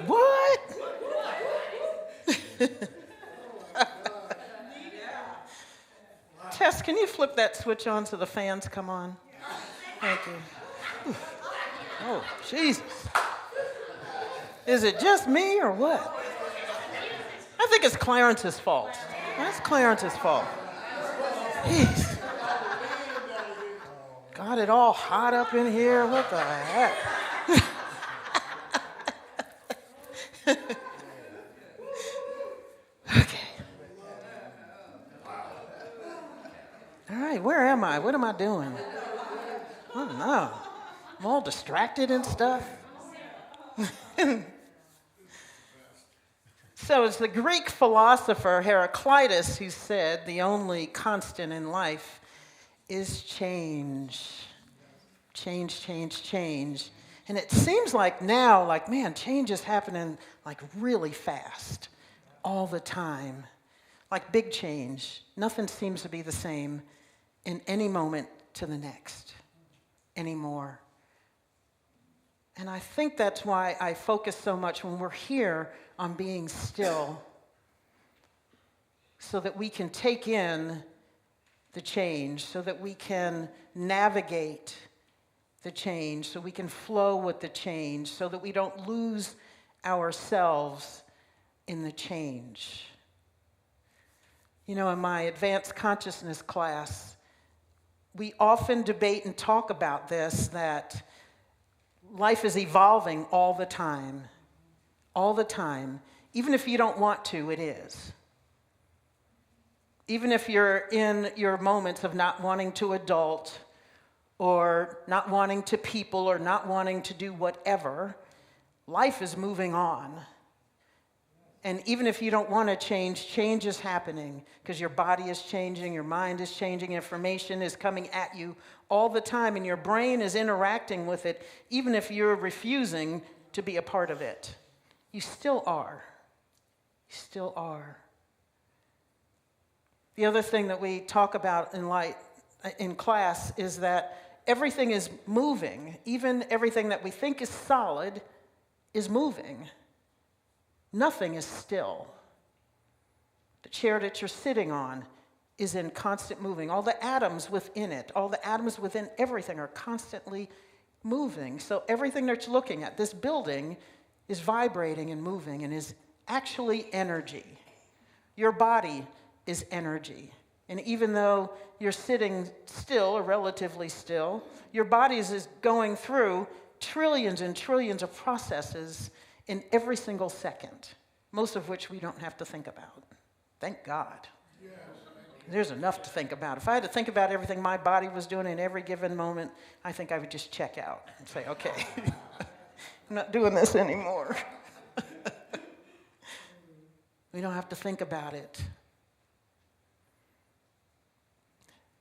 What? Tess, can you flip that switch on so the fans come on? Thank you. Oh, Jesus. Is it just me or what? I think it's Clarence's fault. That's Clarence's fault. Jeez. Got it all hot up in here. What the heck? Okay. All right, where am I? What am I doing? I don't know. I'm all distracted and stuff. So it's the Greek philosopher Heraclitus who said the only constant in life is change. Change, change, change. And it seems like now, like, man, change is happening like really fast, all the time. Like big change. Nothing seems to be the same in any moment to the next anymore. And I think that's why I focus so much when we're here on being still, so that we can take in the change, so that we can navigate the change, so we can flow with the change, so that we don't lose ourselves in the change. You know, in my advanced consciousness class, we often debate and talk about this, that life is evolving all the time. All the time. Even if you don't want to, it is. Even if you're in your moments of not wanting to adult, or not wanting to people, or not wanting to do whatever, life is moving on. And even if you don't want to change, change is happening because your body is changing, your mind is changing, information is coming at you all the time, and your brain is interacting with it, even if you're refusing to be a part of it. You still are. You still are. The other thing that we talk about in class is that everything is moving. Even everything that we think is solid is moving. Nothing is still. The chair that you're sitting on is in constant moving. All the atoms within it, all the atoms within everything are constantly moving. So everything that you're looking at, this building, is vibrating and moving and is actually energy. Your body is energy. And even though you're sitting still, or relatively still, your body is going through trillions and trillions of processes in every single second, most of which we don't have to think about. Thank God. Yes. There's enough to think about. If I had to think about everything my body was doing in every given moment, I think I would just check out and say, okay, I'm not doing this anymore. We don't have to think about it.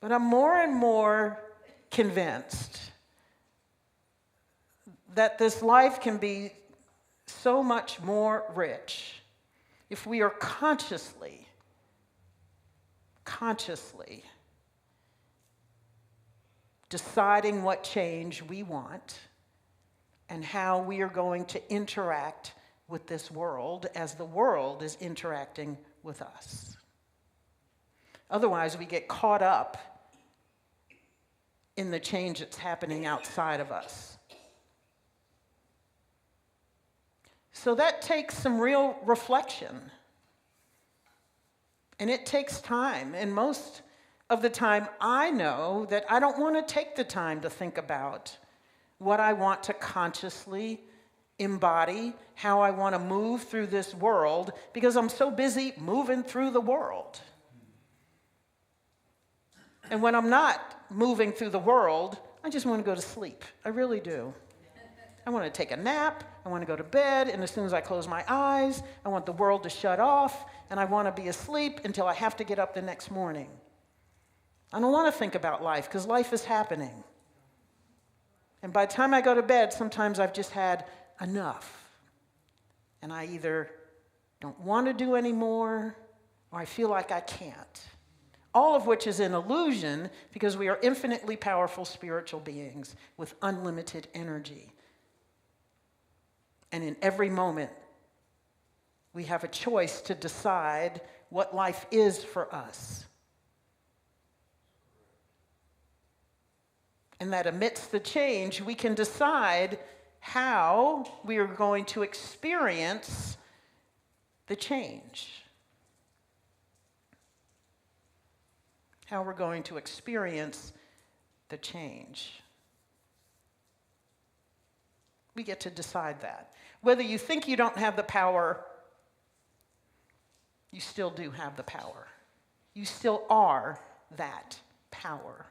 But I'm more and more convinced that this life can be so much more rich if we are consciously deciding what change we want and how we are going to interact with this world as the world is interacting with us. Otherwise, we get caught up in the change that's happening outside of us. So that takes some real reflection. And it takes time. And most of the time, I know that I don't want to take the time to think about what I want to consciously embody, how I want to move through this world, because I'm so busy moving through the world. And when I'm not moving through the world, I just want to go to sleep. I really do. I want to take a nap, I want to go to bed, and as soon as I close my eyes, I want the world to shut off, and I want to be asleep until I have to get up the next morning. I don't want to think about life, because life is happening. And by the time I go to bed, sometimes I've just had enough. And I either don't want to do anymore, or I feel like I can't. All of which is an illusion, because we are infinitely powerful spiritual beings with unlimited energy. And in every moment, we have a choice to decide what life is for us. And that amidst the change, we can decide how we are going to experience the change. How we're going to experience the change. We get to decide that. Whether you think you don't have the power, you still do have the power. You still are that power.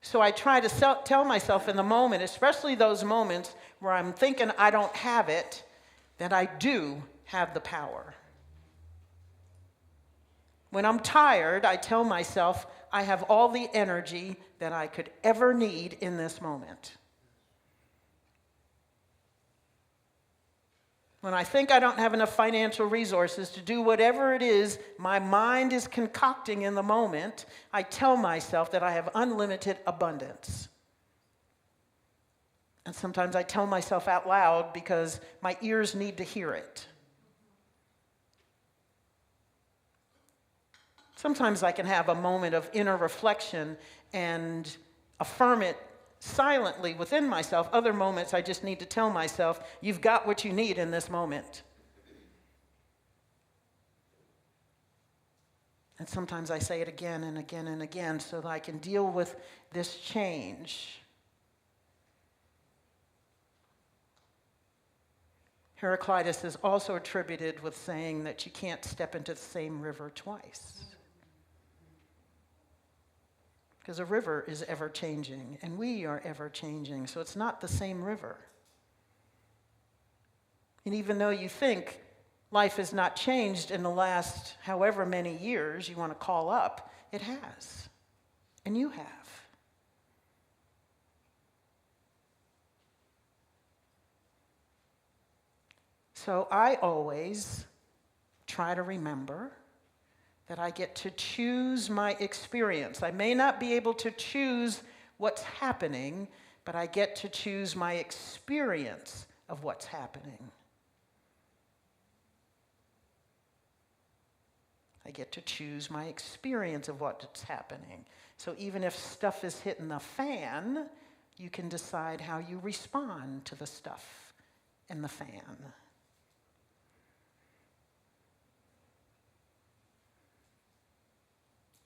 So I try to tell myself in the moment, especially those moments where I'm thinking I don't have it, that I do have the power. When I'm tired, I tell myself I have all the energy that I could ever need in this moment. When I think I don't have enough financial resources to do whatever it is my mind is concocting in the moment, I tell myself that I have unlimited abundance. And sometimes I tell myself out loud because my ears need to hear it. Sometimes I can have a moment of inner reflection and affirm it silently within myself. Other moments I just need to tell myself, you've got what you need in this moment. And sometimes I say it again and again and again so that I can deal with this change. Heraclitus is also attributed with saying that you can't step into the same river twice. Because a river is ever changing, and we are ever changing, so it's not the same river. And even though you think life has not changed in the last however many years you want to call up, it has. And you have. So I always try to remember that I get to choose my experience. I may not be able to choose what's happening, but I get to choose my experience of what's happening. I get to choose my experience of what's happening. So even if stuff is hitting the fan, you can decide how you respond to the stuff in the fan.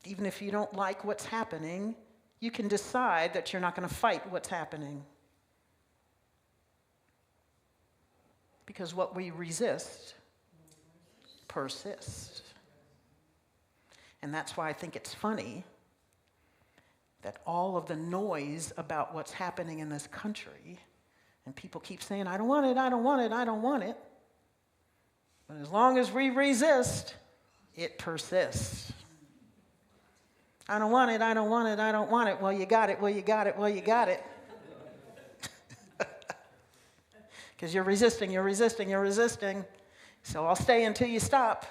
Even if you don't like what's happening, you can decide that you're not going to fight what's happening. Because what we resist persists. And that's why I think it's funny that all of the noise about what's happening in this country, and people keep saying, I don't want it, I don't want it, I don't want it. But as long as we resist, it persists. I don't want it, I don't want it, I don't want it. Well, you got it, well, you got it, well, you got it. Because you're resisting, you're resisting, you're resisting. So I'll stay until you stop.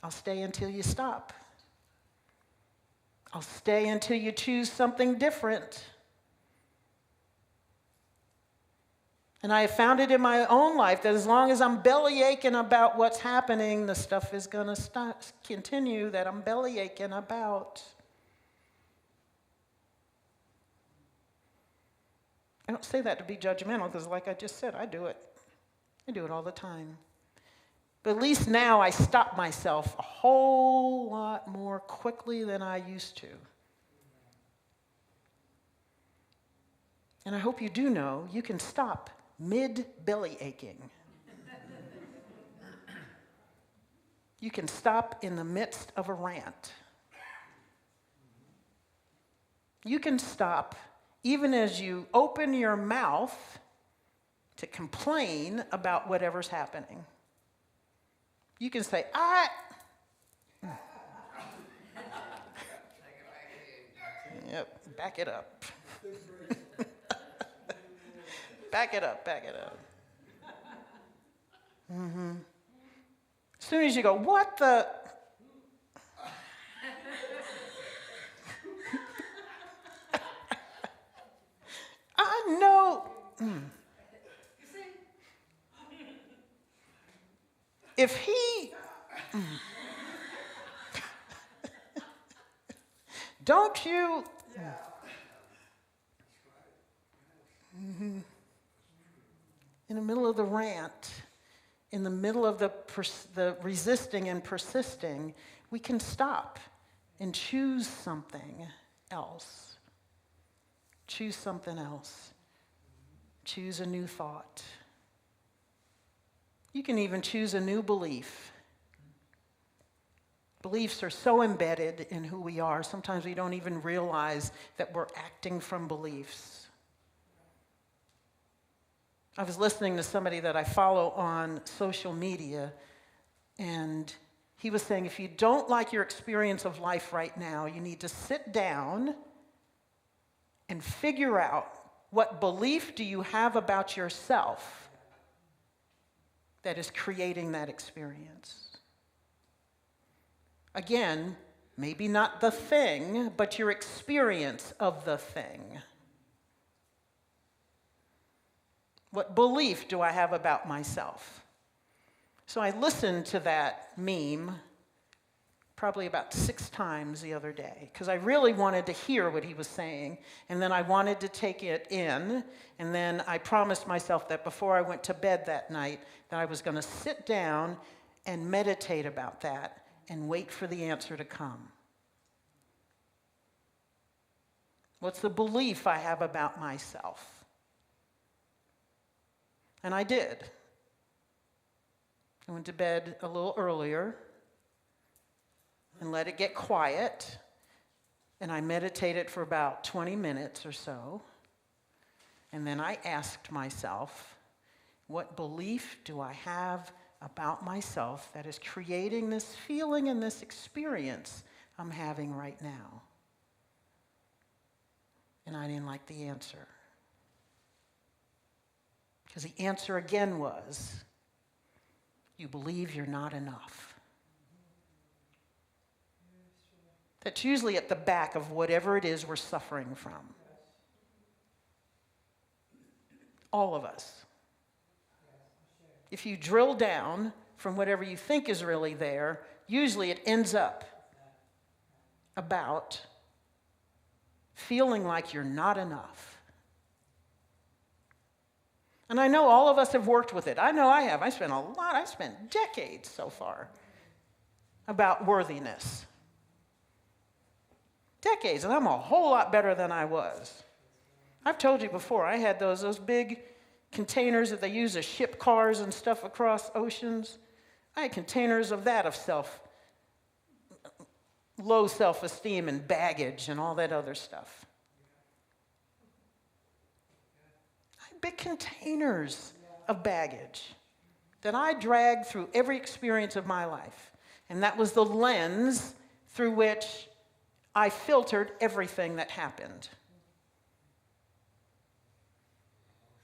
I'll stay until you stop. I'll stay until you choose something different. And I have found it in my own life that as long as I'm belly aching about what's happening, the stuff is going to continue that I'm belly aching about. I don't say that to be judgmental because like I just said, I do it. I do it all the time. But at least now I stop myself a whole lot more quickly than I used to. And I hope you do know you can stop mid-belly aching. You can stop in the midst of a rant. You can stop even as you open your mouth to complain about whatever's happening. You can say, Yep, back it up. Back it up, back it up. Mm-hmm. As soon as you go, what the? I If he, don't you, in the middle of the rant, in the middle of the resisting and persisting, we can stop and choose something else. Choose something else. Choose a new thought. You can even choose a new belief. Beliefs are so embedded in who we are, sometimes we don't even realize that we're acting from beliefs. I was listening to somebody that I follow on social media, and he was saying, if you don't like your experience of life right now, you need to sit down and figure out what belief do you have about yourself that is creating that experience. Again, maybe not the thing, but your experience of the thing. What belief do I have about myself? So I listened to that meme probably about 6 times the other day, because I really wanted to hear what he was saying, and then I wanted to take it in, and then I promised myself that before I went to bed that night, that I was going to sit down and meditate about that and wait for the answer to come. What's the belief I have about myself? And I did. I went to bed a little earlier and let it get quiet, and I meditated for about 20 minutes or so, and then I asked myself, what belief do I have about myself that is creating this feeling and this experience I'm having right now? And I didn't like the answer. Because the answer again was, you believe you're not enough. That's usually at the back of whatever it is we're suffering from. All of us. If you drill down from whatever you think is really there, usually it ends up about feeling like you're not enough. And I know all of us have worked with it. I know I have. I spent decades so far about worthiness. Decades, and I'm a whole lot better than I was. I've told you before, I had those big containers that they use to ship cars and stuff across oceans. I had containers of that, of low self-esteem and baggage and all that other stuff. I had big containers of baggage that I dragged through every experience of my life. And that was the lens through which I filtered everything that happened.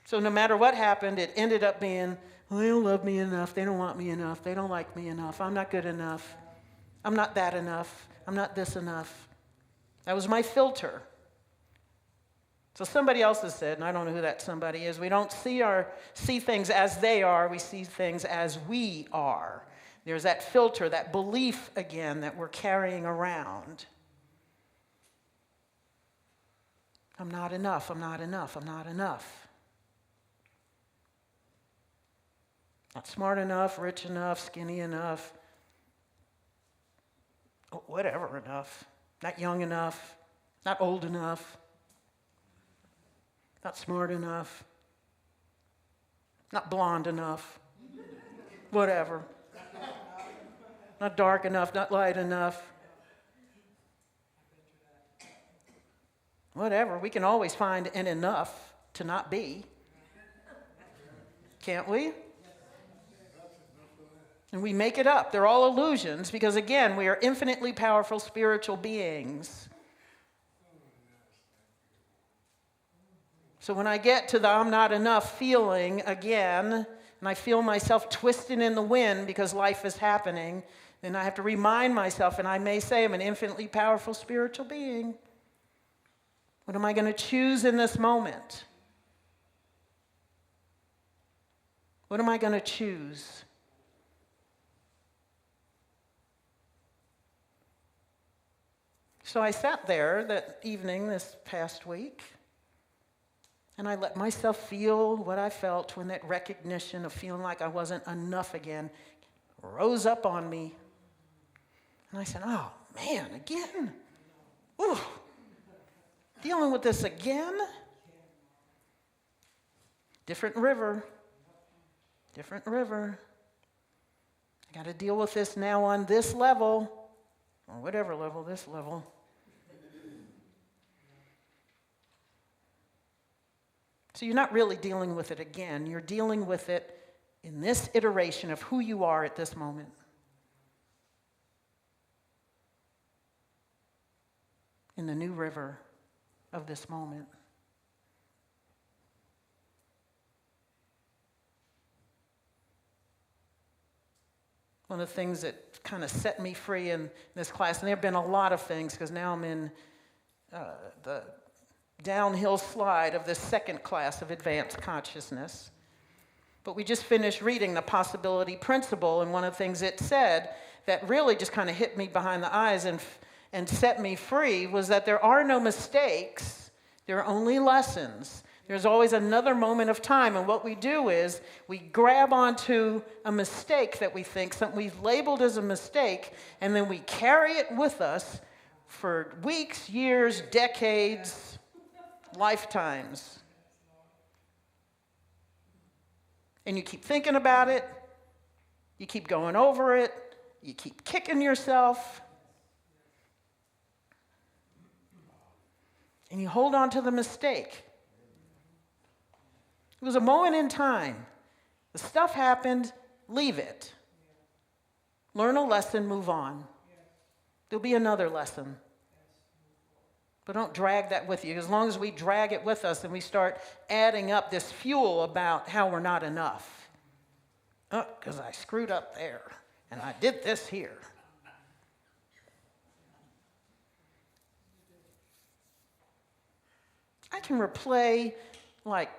So no matter what happened, it ended up being, well, they don't love me enough, they don't want me enough, they don't like me enough, I'm not good enough, I'm not that enough, I'm not this enough. That was my filter. So somebody else has said, and I don't know who that somebody is, we don't see things as they are, we see things as we are. There's that filter, that belief again that we're carrying around. I'm not enough, I'm not enough, I'm not enough. Not smart enough, rich enough, skinny enough, whatever enough. Not young enough, not old enough, not smart enough, not blonde enough, whatever. Not dark enough, not light enough. Whatever, we can always find an enough to not be. Can't we? And we make it up. They're all illusions because, again, we are infinitely powerful spiritual beings. So when I get to the I'm not enough feeling again, and I feel myself twisting in the wind because life is happening, then I have to remind myself, and I may say I'm an infinitely powerful spiritual being. What am I going to choose in this moment? What am I going to choose? So I sat there that evening this past week, and I let myself feel what I felt when that recognition of feeling like I wasn't enough again rose up on me. And I said, oh man, again? Ooh, dealing with this again? Different river. I got to deal with this now on this level, or whatever level, this level. So you're not really dealing with it again. You're dealing with it in this iteration of who you are at this moment. In the new river of this moment. One of the things that kind of set me free in this class, and there have been a lot of things, because now I'm in the downhill slide of this second class of advanced consciousness. But we just finished reading the possibility principle, and one of the things it said that really just kind of hit me behind the eyes and set me free was that there are no mistakes, there are only lessons. There's always another moment of time, and what we do is we grab onto a mistake that we think, something we've labeled as a mistake, and then we carry it with us for weeks, years, decades, lifetimes. And you keep thinking about it, you keep going over it, you keep kicking yourself, and you hold on to the mistake. It was a moment in time. The stuff happened, leave it. Learn a lesson, move on. There'll be another lesson. But don't drag that with you. As long as we drag it with us and we start adding up this fuel about how we're not enough. Oh, because I screwed up there and I did this here. I can replay like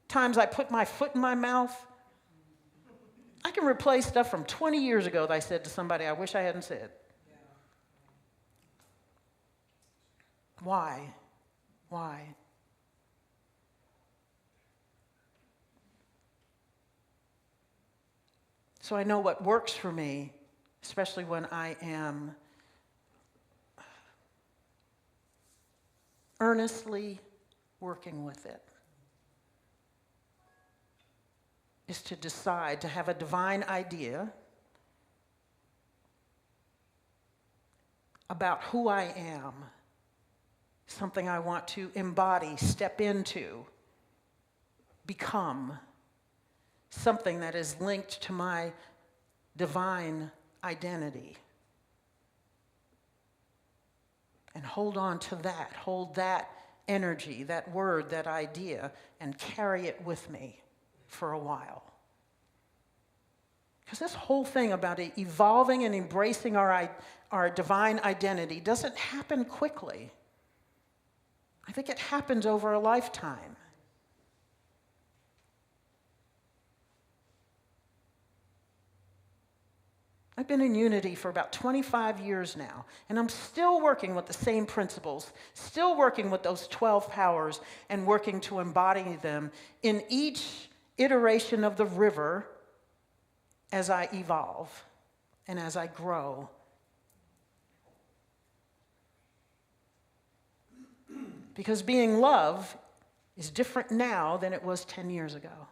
times I put my foot in my mouth. I can replay stuff from 20 years ago that I said to somebody I wish I hadn't said. Why? So I know what works for me, especially when I am earnestly working with it, is to decide to have a divine idea about who I am, something I want to embody, step into, become, something that is linked to my divine identity. And hold on to that, hold that energy, that word, that idea, and carry it with me for a while. Because this whole thing about evolving and embracing our divine identity doesn't happen quickly. I think it happens over a lifetime. I've been in Unity for about 25 years now, and I'm still working with the same principles, still working with those 12 powers, and working to embody them in each iteration of the river as I evolve and as I grow. Because being love is different now than it was 10 years ago.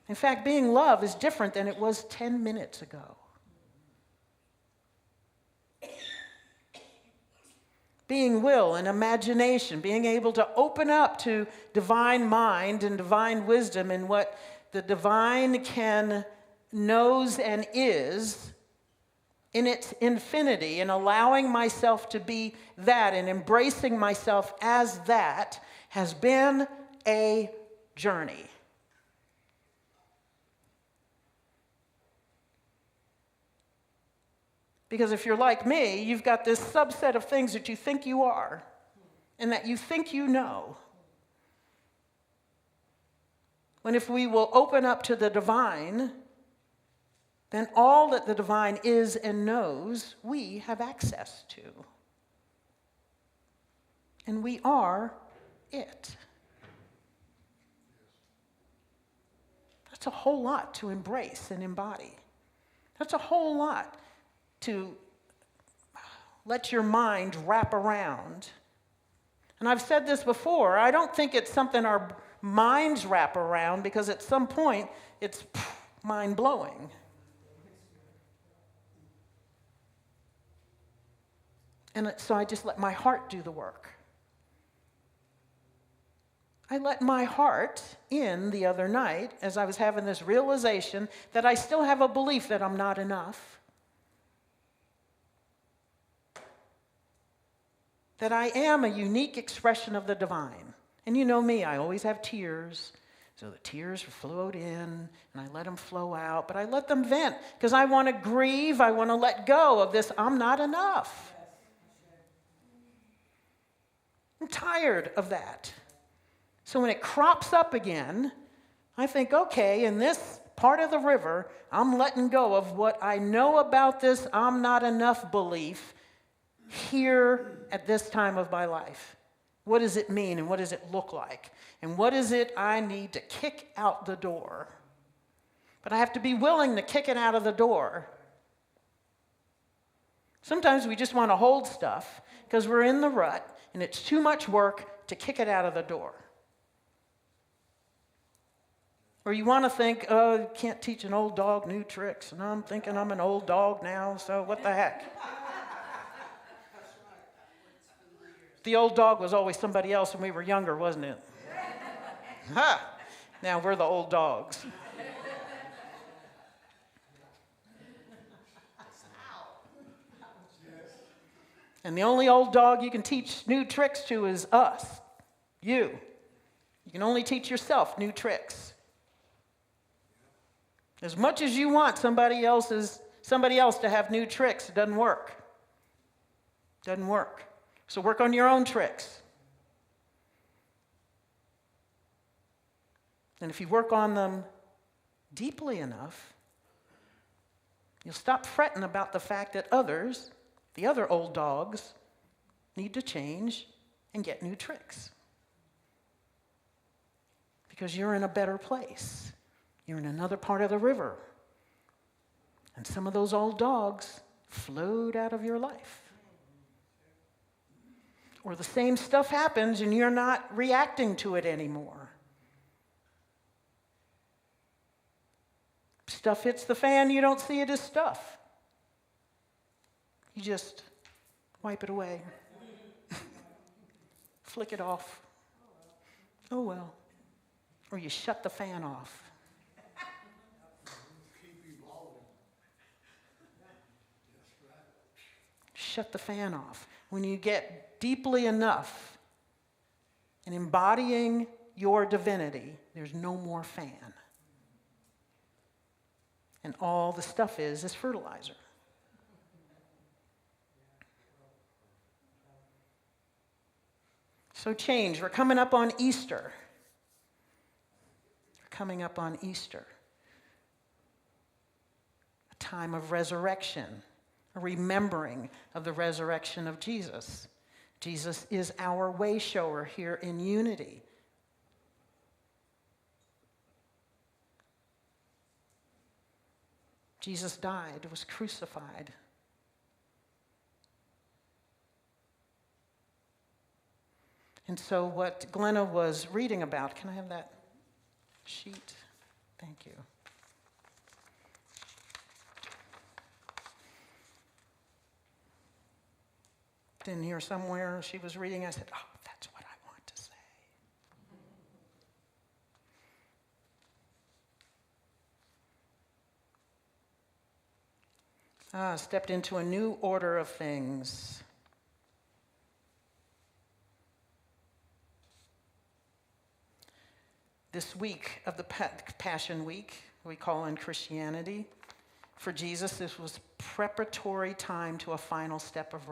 In fact, being love is different than it was 10 minutes ago. Being will and imagination, being able to open up to divine mind and divine wisdom and what the divine knows and is in its infinity, and allowing myself to be that and embracing myself as that has been a journey. Because if you're like me, you've got this subset of things that you think you are and that you think you know. When if we will open up to the divine, then all that the divine is and knows, we have access to. And we are it. That's a whole lot to embrace and embody. That's a whole lot to let your mind wrap around. And I've said this before, I don't think it's something our minds wrap around, because at some point it's mind-blowing. And so I just let my heart do the work. I let my heart in the other night as I was having this realization that I still have a belief that I'm not enough. That I am a unique expression of the divine. And you know me, I always have tears. So the tears flowed in, and I let them flow out. But I let them vent, because I want to grieve. I want to let go of this I'm not enough. I'm tired of that. So when it crops up again, I think, okay, in this part of the river, I'm letting go of what I know about this I'm not enough belief here at this time of my life. What does it mean, and what does it look like? And what is it I need to kick out the door? But I have to be willing to kick it out of the door. Sometimes we just want to hold stuff because we're in the rut and it's too much work to kick it out of the door. Or you want to think, oh, you can't teach an old dog new tricks, and I'm thinking I'm an old dog now, so what the heck? The old dog was always somebody else when we were younger, wasn't it? Ha! Now we're the old dogs. And the only old dog you can teach new tricks to is us, you. You can only teach yourself new tricks. As much as you want somebody else to have new tricks, it doesn't work. Doesn't work. So work on your own tricks. And if you work on them deeply enough, you'll stop fretting about the fact that others, the other old dogs, need to change and get new tricks. Because you're in a better place. You're in another part of the river. And some of those old dogs flowed out of your life. Or the same stuff happens and you're not reacting to it anymore. Stuff hits the fan, you don't see it as stuff. You just wipe it away. Flick it off. Oh well. Or you shut the fan off. Shut the fan off. When you get deeply enough in embodying your divinity, there's no more fan. And all the stuff is fertilizer. So change. We're coming up on Easter. We're coming up on Easter. A time of resurrection. A remembering of the resurrection of Jesus. Jesus is our way shower here in unity. Jesus died, was crucified. And so what Glenna was reading about, can I have that sheet? Thank you. In here somewhere she was reading, I said, oh, that's what I want to say. Stepped into a new order of things. This week of the Passion Week, we call in Christianity, for Jesus, this was preparatory time to a final step of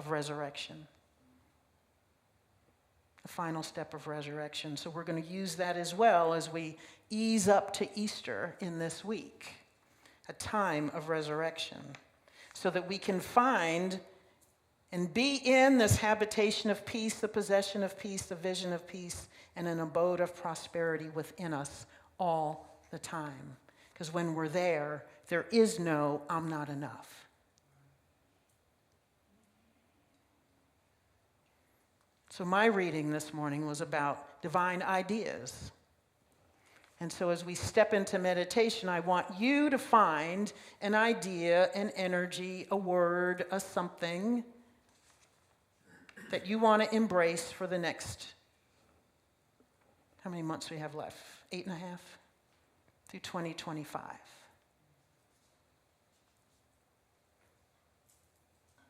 resurrection. the final step of resurrection. So we're going to use that as well as we ease up to Easter in this week, a time of resurrection, so that we can find and be in this habitation of peace, the possession of peace, the vision of peace, and an abode of prosperity within us all the time. Because when we're there, there is no I'm not enough. So my reading this morning was about divine ideas. And so as we step into meditation, I want you to find an idea, an energy, a word, a something that you want to embrace for the next, how many months we have left? 8.5 through 2025.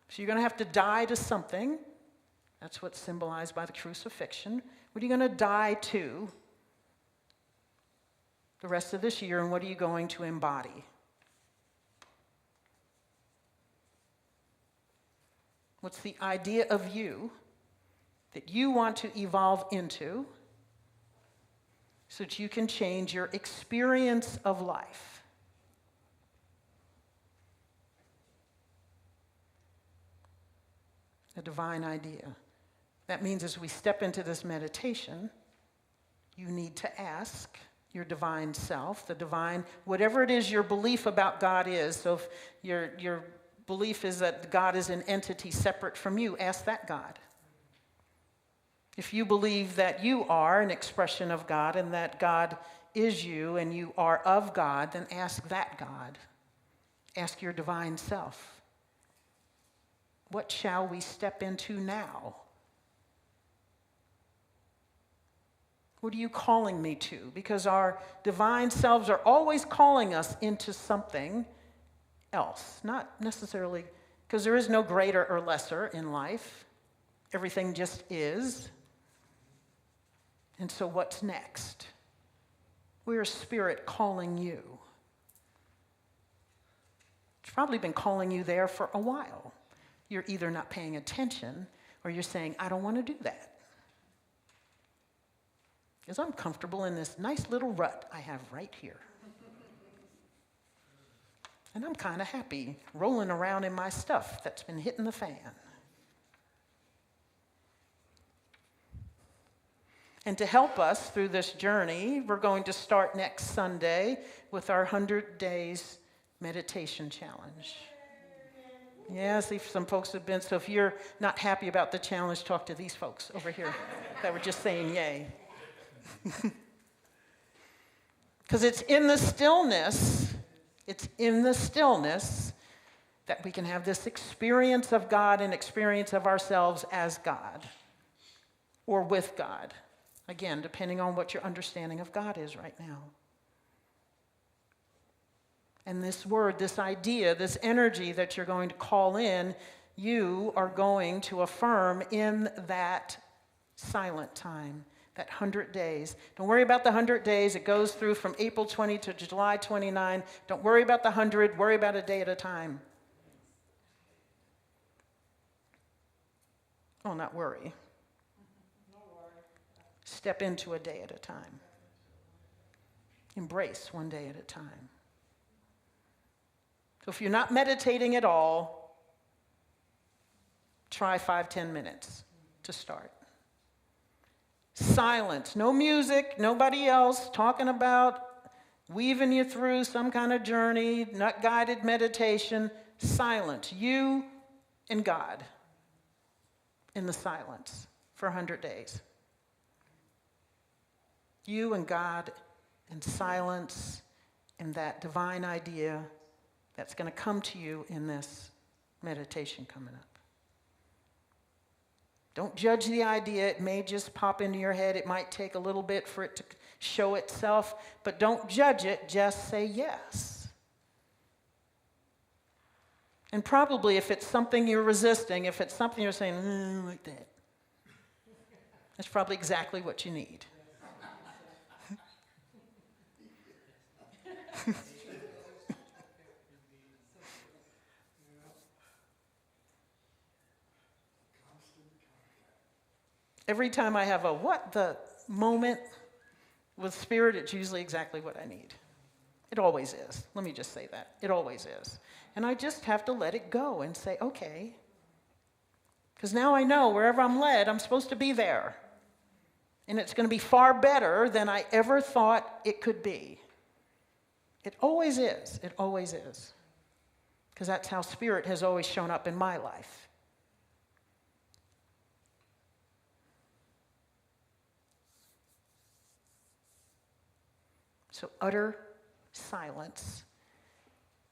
So you're going to have to die to something. That's what's symbolized by the crucifixion. What are you going to die to the rest of this year, and what are you going to embody? What's the idea of you that you want to evolve into so that you can change your experience of life? A divine idea. That means as we step into this meditation, you need to ask your divine self, the divine, whatever it is your belief about God is. So if your belief is that God is an entity separate from you, ask that God. If you believe that you are an expression of God and that God is you and you are of God, then ask that God. Ask your divine self. What shall we step into now? What are you calling me to? Because our divine selves are always calling us into something else. Not necessarily, because there is no greater or lesser in life. Everything just is. And so what's next? Where's Spirit calling you? It's probably been calling you there for a while. You're either not paying attention or you're saying, I don't want to do that. Because I'm comfortable in this nice little rut I have right here. And I'm kind of happy rolling around in my stuff that's been hitting the fan. And to help us through this journey, we're going to start next Sunday with our 100 Days Meditation Challenge. Yeah, see, some folks have been, so if you're not happy about the challenge, talk to these folks over here that were just saying yay. Because it's in the stillness that we can have this experience of God and experience of ourselves as God or with God. Again, depending on what your understanding of God is right now. And this word, this idea, this energy that you're going to call in, you are going to affirm in that silent time, that 100 days. Don't worry about the 100 days. It goes through from April 20 to July 29. Don't worry about the 100. Worry about a day at a time. Oh, not worry. Step into a day at a time. Embrace one day at a time. So if you're not meditating at all, try 5-10 minutes to start. Silence, no music, nobody else talking about weaving you through some kind of journey, not guided meditation. Silence, you and God in the silence for 100 days. You and God in silence and that divine idea that's going to come to you in this meditation coming up. Don't judge the idea. It may just pop into your head. It might take a little bit for it to show itself, but don't judge it. Just say yes. And probably if it's something you're resisting, if it's something you're saying, like that, that's probably exactly what you need. Every time I have a what the moment with Spirit, it's usually exactly what I need. It always is. Let me just say that. It always is. And I just have to let it go and say, okay. Because now I know wherever I'm led, I'm supposed to be there. And it's going to be far better than I ever thought it could be. It always is. It always is. Because that's how Spirit has always shown up in my life. So utter silence.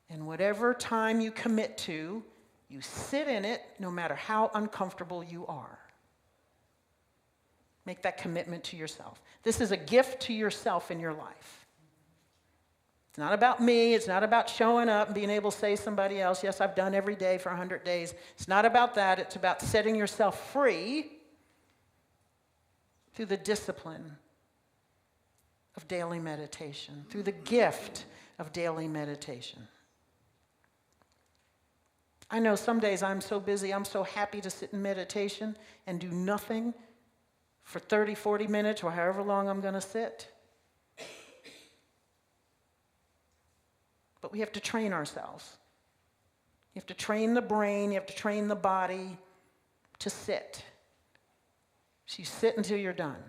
And whatever time you commit to, you sit in it no matter how uncomfortable you are. Make that commitment to yourself. This is a gift to yourself in your life. It's not about me. It's not about showing up and being able to say to somebody else, yes, I've done every day for 100 days. It's not about that. It's about setting yourself free through the discipline of daily meditation, through the gift of daily meditation. I know some days I'm so busy, I'm so happy to sit in meditation and do nothing for 30, 40 minutes or however long I'm going to sit. But we have to train ourselves. You have to train the brain, you have to train the body to sit. So you sit until you're done.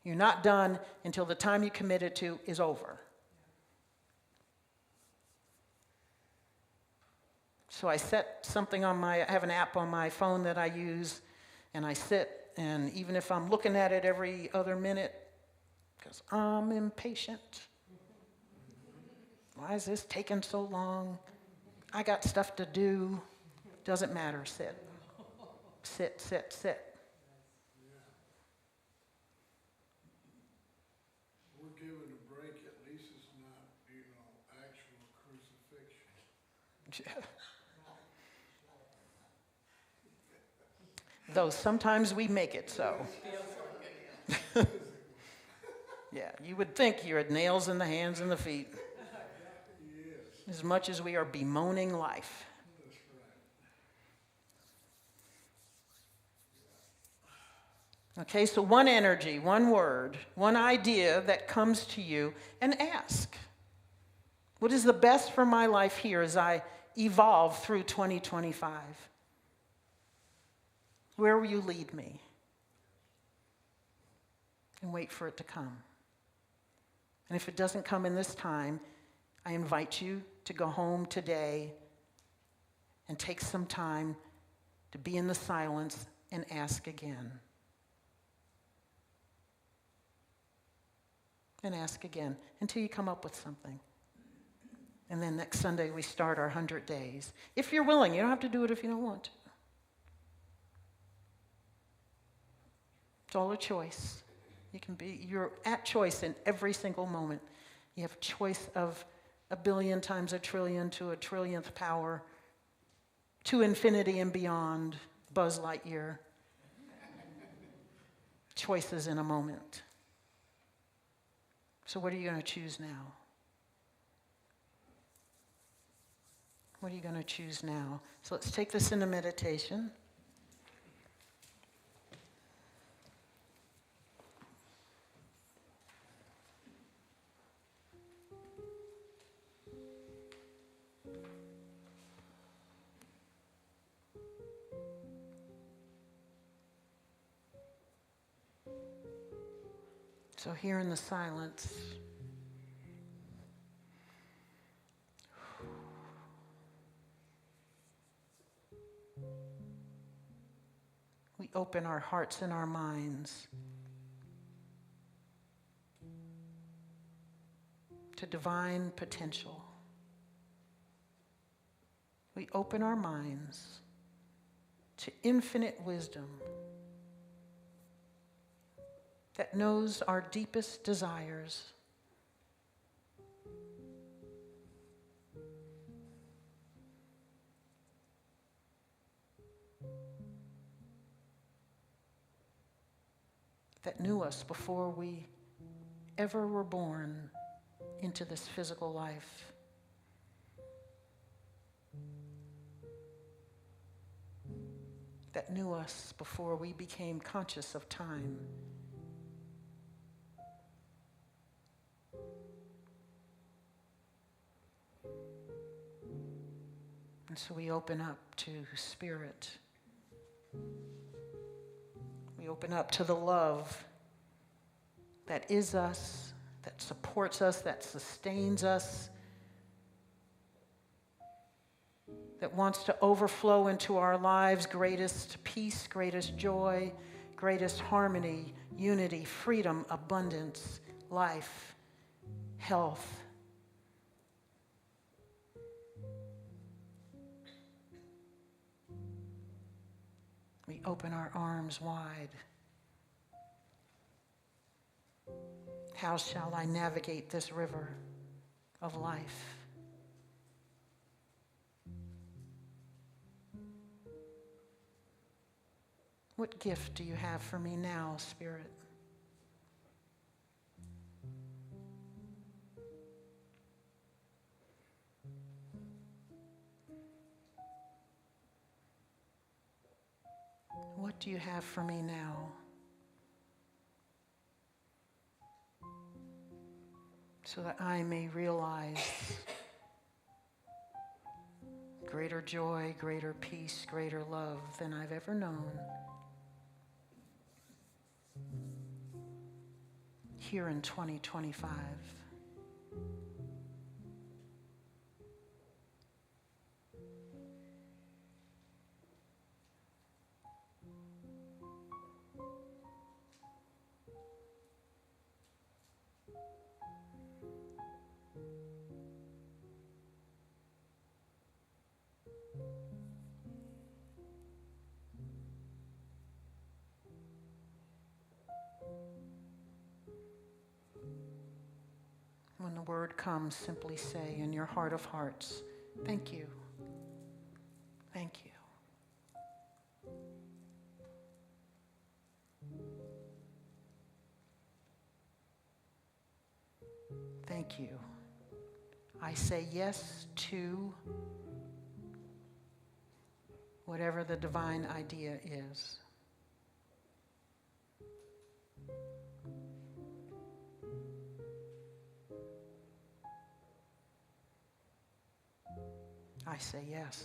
You're not done until the time you committed to is over. So I set something on I have an app on my phone that I use, and I sit, and even if I'm looking at it every other minute, because I'm impatient. Why is this taking so long? I got stuff to do. Doesn't matter, sit. Sit, sit, sit. We're given a break, at least it's not, actual crucifixion. Though sometimes we make it so. Yeah, you would think you had nails in the hands and the feet. As much as we are bemoaning life. Okay, so one energy, one word, one idea that comes to you, and ask, what is the best for my life here as I evolve through 2025? Where will you lead me? And wait for it to come. And if it doesn't come in this time, I invite you to go home today and take some time to be in the silence and ask again. And ask again until you come up with something. And then next Sunday we start our 100 days. If you're willing, you don't have to do it if you don't want to. It's all a choice. You're at choice in every single moment. You have choice of 1 billion times 1 trillion to 1 trillionth power, to infinity and beyond, Buzz Lightyear. Choices in a moment. So what are you going to choose now? What are you going to choose now? So let's take this into meditation. So here in the silence, we open our hearts and our minds to divine potential. We open our minds to infinite wisdom that knows our deepest desires. That knew us before we ever were born into this physical life. that knew us before we became conscious of time. And so we open up to Spirit. We open up to the love that is us, that supports us, that sustains us, that wants to overflow into our lives greatest peace, greatest joy, greatest harmony, unity, freedom, abundance, life, health. We open our arms wide. How shall I navigate this river of life? What gift do you have for me now, Spirit? What do you have for me now? So that I may realize greater joy, greater peace, greater love than I've ever known here in 2025. When the word comes, simply say in your heart of hearts, thank you. Thank you. Thank you. I say yes to whatever the divine idea is. I say yes.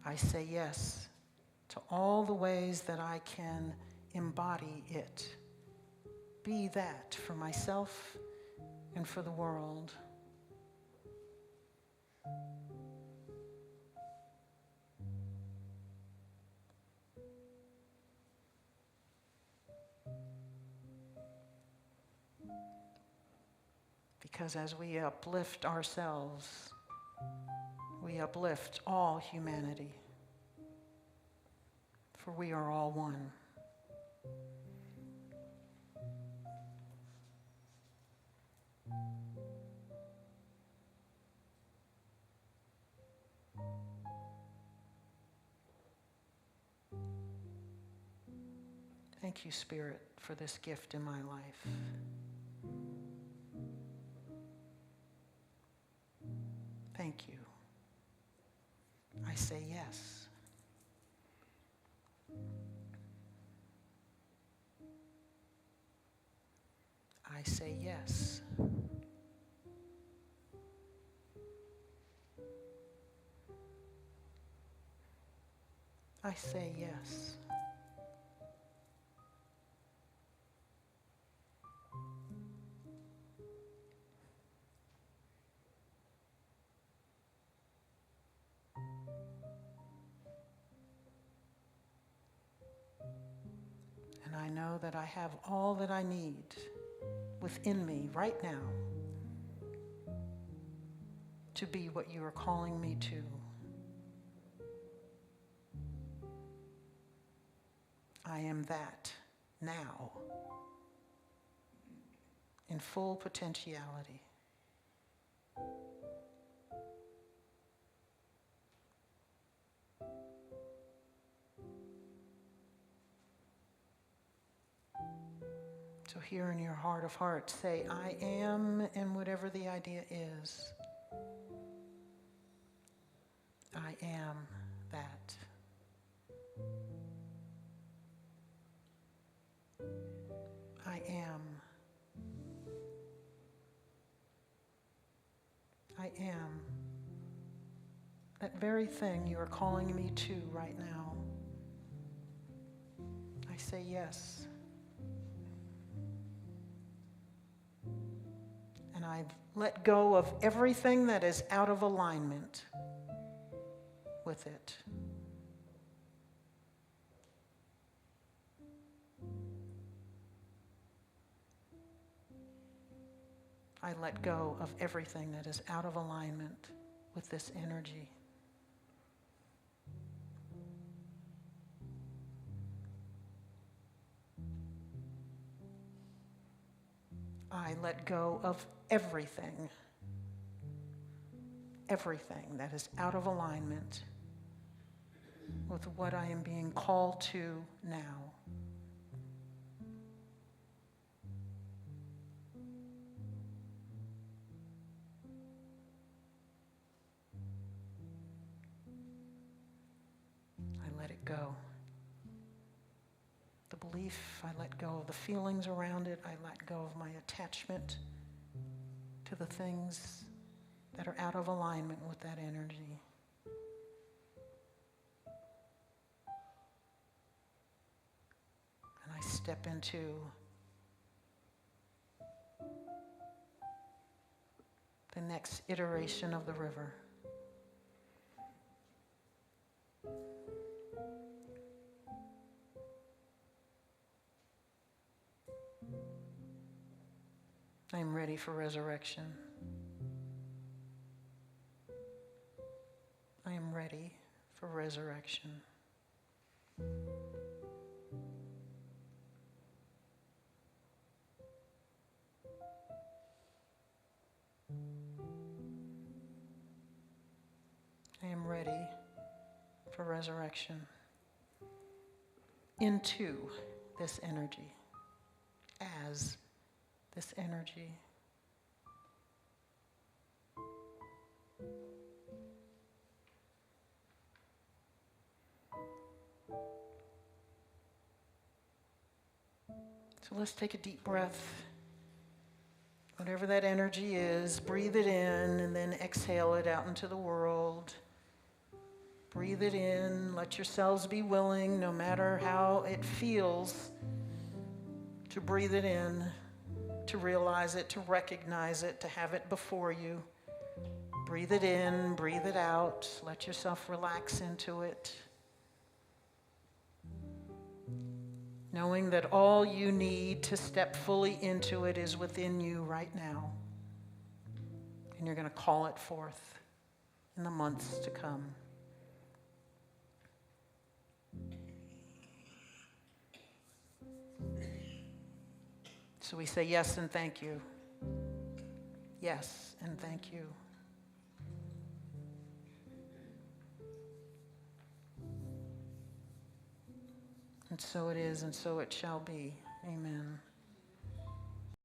I say yes to all the ways that I can embody it. Be that for myself and for the world. Because as we uplift ourselves, we uplift all humanity. For we are all one. Thank you, Spirit, for this gift in my life. Thank you. I say yes. I say yes. I say yes. And I know that I have all that I need within me right now to be what you are calling me to. I am that now in full potentiality. So here in your heart of hearts, say, I am, and whatever the idea is, I am that. I am. I am. That very thing you are calling me to right now. I say yes. And I've let go of everything that is out of alignment with it. I let go of everything that is out of alignment with this energy. I let go of everything that is out of alignment with what I am being called to now. I let it go. The belief, I let go of the feelings around it. I let go of my attachment to the things that are out of alignment with that energy. And I step into the next iteration of the river. I am ready for resurrection. I am ready for resurrection. I am ready for resurrection into this energy, as this energy. So let's take a deep breath. Whatever that energy is, breathe it in and then exhale it out into the world. Breathe it in. Let yourselves be willing, no matter how it feels, to breathe it in, to realize it, to recognize it, to have it before you. Breathe it in, breathe it out. Let yourself relax into it. Knowing that all you need to step fully into it is within you right now. And you're going to call it forth in the months to come. So we say yes and thank you. Yes and thank you. And so it is, and so it shall be. Amen.